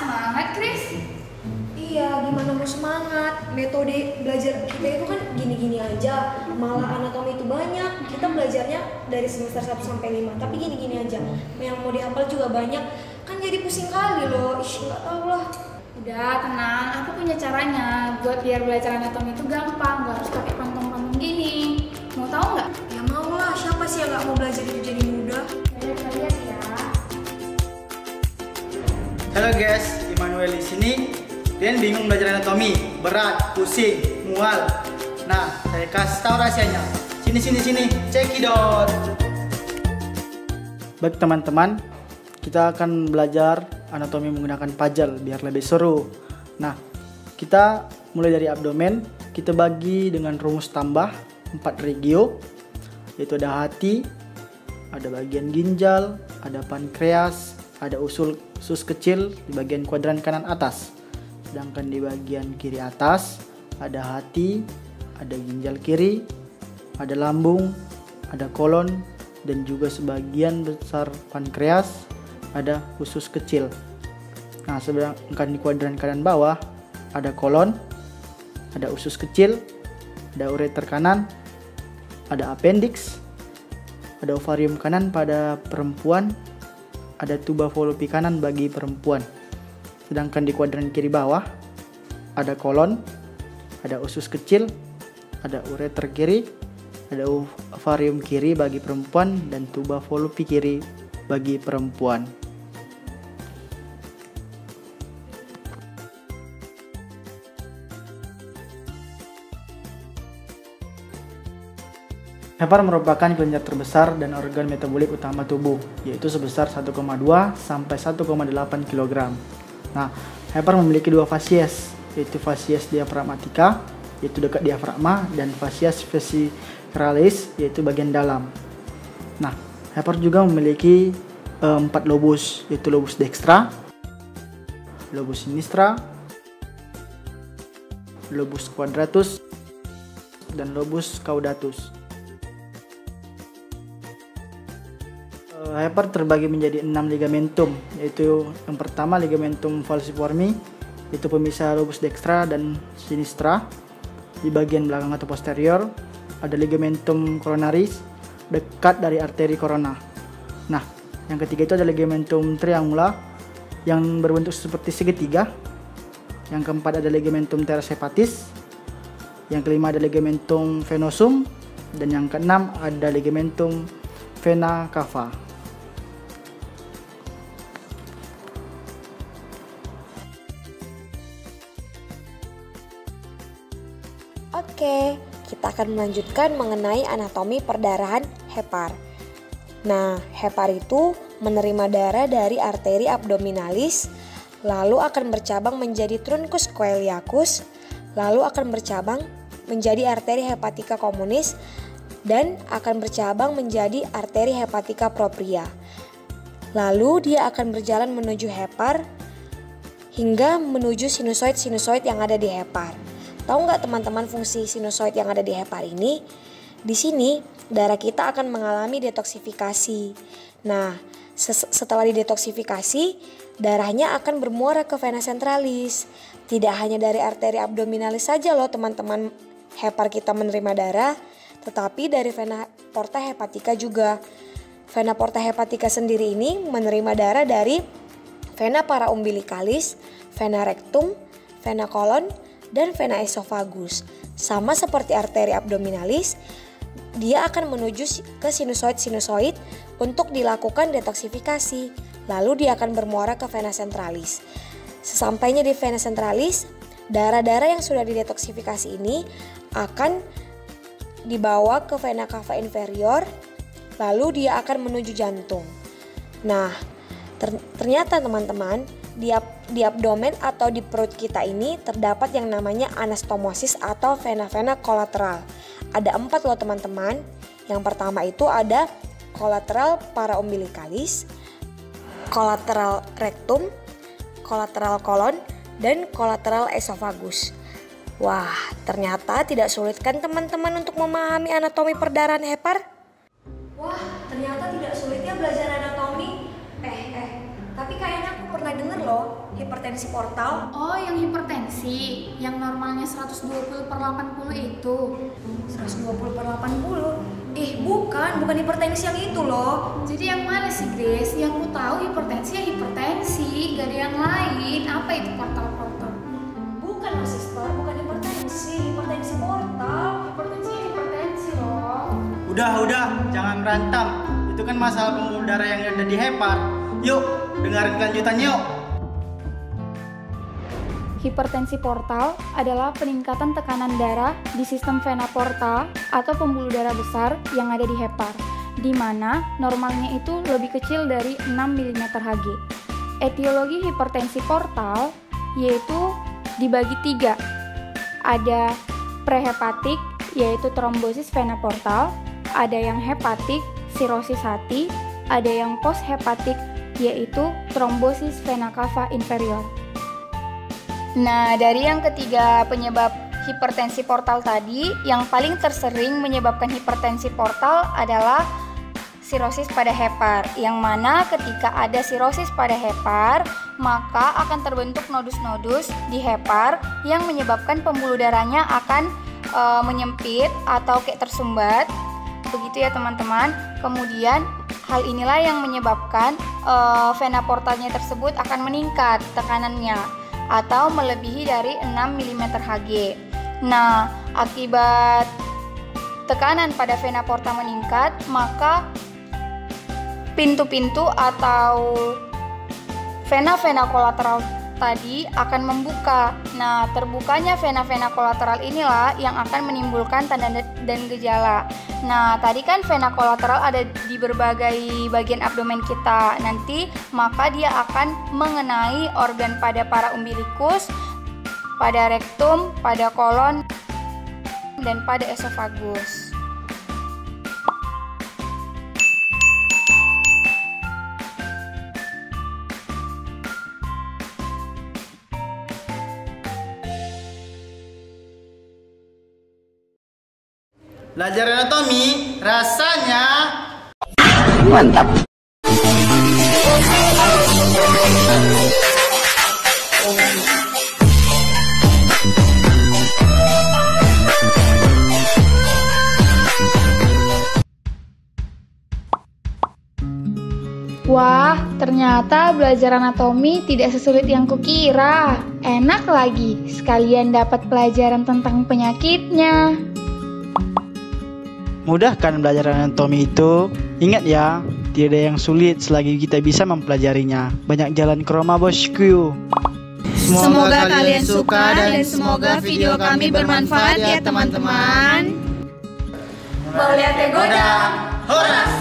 semangat, Chris. Iya, gimana mau semangat? Metode belajar kita itu kan gini-gini aja. Malah anatomi itu banyak. Kita belajarnya dari semester 1 sampai 5, tapi gini-gini aja. Yang mau dihafal juga banyak. Kan jadi pusing kali loh. Ih, nggak tahu lah. Udah, tenang. Aku punya caranya. Buat biar belajar anatomi itu gampang. Gak harus pakai pantong-pantong gini. Mau tahu nggak? Ya mau lah. Siapa sih yang nggak mau belajar itu jadi mudah? Lihat ya. Halo guys, Immanuel di sini. Kalian bingung belajar anatomi? Berat, pusing, mual. Nah, saya kasih tahu rahasianya. Sini, cekidot. Baik teman-teman, kita akan belajar anatomi menggunakan puzzle biar lebih seru. Nah, kita mulai dari abdomen. Kita bagi dengan rumus tambah 4 regio, yaitu ada hati, ada bagian ginjal, ada pankreas, ada usus kecil di bagian kuadran kanan atas. Sedangkan di bagian kiri atas ada hati, ada ginjal kiri, ada lambung, ada kolon, dan juga sebagian besar pankreas, ada usus kecil. Nah, sedangkan di kuadran kanan bawah ada kolon, ada usus kecil, ada ureter kanan, ada appendix, ada ovarium kanan pada perempuan, ada tuba Fallopi kanan bagi perempuan. Sedangkan di kuadran kiri bawah ada kolon, ada usus kecil, ada ureter kiri, ada ovarium kiri bagi perempuan, dan tuba Fallopi kiri bagi perempuan. Hepar merupakan kelenjar terbesar dan organ metabolik utama tubuh, yaitu sebesar 1,2 sampai 1,8 kg. Nah, hepar memiliki dua fasies, yaitu fasies diafragmatica, yaitu dekat diafragma, dan fasies vesiceralis, yaitu bagian dalam. Nah, hepar juga memiliki 4 lobus, yaitu lobus dextra, lobus sinistra, lobus quadratus, dan lobus caudatus. Hepar terbagi menjadi 6 ligamentum, yaitu yang pertama ligamentum falciformi, itu pemisah lobus dextra dan sinistra. Di bagian belakang atau posterior ada ligamentum coronaris, dekat dari arteri corona. Nah, yang ketiga itu ada ligamentum triangula yang berbentuk seperti segitiga. Yang keempat ada ligamentum teres hepatis. Yang kelima ada ligamentum venosum, dan yang keenam ada ligamentum vena cava. Oke, kita akan melanjutkan mengenai anatomi perdarahan hepar. Nah, hepar itu menerima darah dari arteri abdominalis, lalu akan bercabang menjadi truncus coeliacus, lalu akan bercabang menjadi arteri hepatica communis, dan akan bercabang menjadi arteri hepatica propria. Lalu dia akan berjalan menuju hepar hingga menuju sinusoid-sinusoid yang ada di hepar. Tahu nggak teman-teman fungsi sinusoid yang ada di hepar ini? Di sini darah kita akan mengalami detoksifikasi. Nah, setelah didetoksifikasi, darahnya akan bermuara ke vena centralis. Tidak hanya dari arteri abdominalis saja loh teman-teman hepar kita menerima darah, tetapi dari vena porta hepatica juga. Vena porta hepatica sendiri ini menerima darah dari vena paraumbilicalis, vena rectum, vena colon, dan vena esophagus. Sama seperti arteri abdominalis, dia akan menuju ke sinusoid-sinusoid untuk dilakukan detoksifikasi. Lalu dia akan bermuara ke vena centralis. Sesampainya di vena centralis, darah-darah yang sudah didetoksifikasi ini akan dibawa ke vena cava inferior, lalu dia akan menuju jantung. Nah, ternyata teman-teman, di abdomen atau di perut kita ini terdapat yang namanya anastomosis atau vena-vena kolateral. Ada 4 loh teman-teman. Yang pertama itu ada kolateral paraumbilicalis, kolateral rectum, kolateral colon, dan kolateral esophagus. Wah, ternyata tidak sulit kan teman-teman untuk memahami anatomi perdarahan hepar? Wah, ternyata tidak sulit ya belajar anatomi. Tapi kayaknya aku pernah pernah dengar loh, hipertensi portal. Oh, yang hipertensi, yang normalnya 120/80 itu. 120/80? Bukan hipertensi yang itu loh. Jadi yang mana sih, Grace? Yang ku tahu hipertensi ya hipertensi, gak ada yang lain. Apa itu portal-portal? Bukan Mas Sister, bukan hipertensi portal. Hipertensi loh. Udah, jangan berantem. Itu kan masalah pembuluh darah yang ada di hepar. Yuk, dengar kelanjutannya yuk. Hipertensi portal adalah peningkatan tekanan darah di sistem vena porta atau pembuluh darah besar yang ada di hepar, di mana normalnya itu lebih kecil dari 6 mm Hg. Etiologi hipertensi portal yaitu dibagi 3. Ada prehepatik, yaitu trombosis vena portal, ada yang hepatik, sirosis hati, ada yang poshepatik, yaitu trombosis vena cava inferior. Nah, dari yang ketiga penyebab hipertensi portal tadi, yang paling tersering menyebabkan hipertensi portal adalah sirosis pada hepar, yang mana ketika ada sirosis pada hepar, maka akan terbentuk nodus-nodus di hepar yang menyebabkan pembuluh darahnya akan menyempit atau kayak tersumbat. Begitu ya teman-teman. Kemudian hal inilah yang menyebabkan vena portalnya tersebut akan meningkat tekanannya atau melebihi dari 6 mm Hg. Nah, akibat tekanan pada vena porta meningkat, maka pintu-pintu atau vena-vena kolateral tadi akan membuka. Nah, terbukanya vena-vena kolateral inilah yang akan menimbulkan tanda dan gejala. Nah, tadi kan vena kolateral ada di berbagai bagian abdomen kita. Nanti maka dia akan mengenai organ pada paraumbilikus, pada rektum, pada kolon, dan pada esofagus. Belajar anatomi rasanya mantap. Wah, ternyata belajar anatomi tidak sesulit yang kukira. Enak lagi, sekalian dapat pelajaran tentang penyakitnya. mudah kan belajar anatomi itu. Ingat ya, tidak ada yang sulit selagi kita bisa mempelajarinya. Banyak jalan ke Roma bosku. Semoga kalian suka dan semoga video kami bermanfaat ya teman-teman. Mau lihat Tegoda? Horas!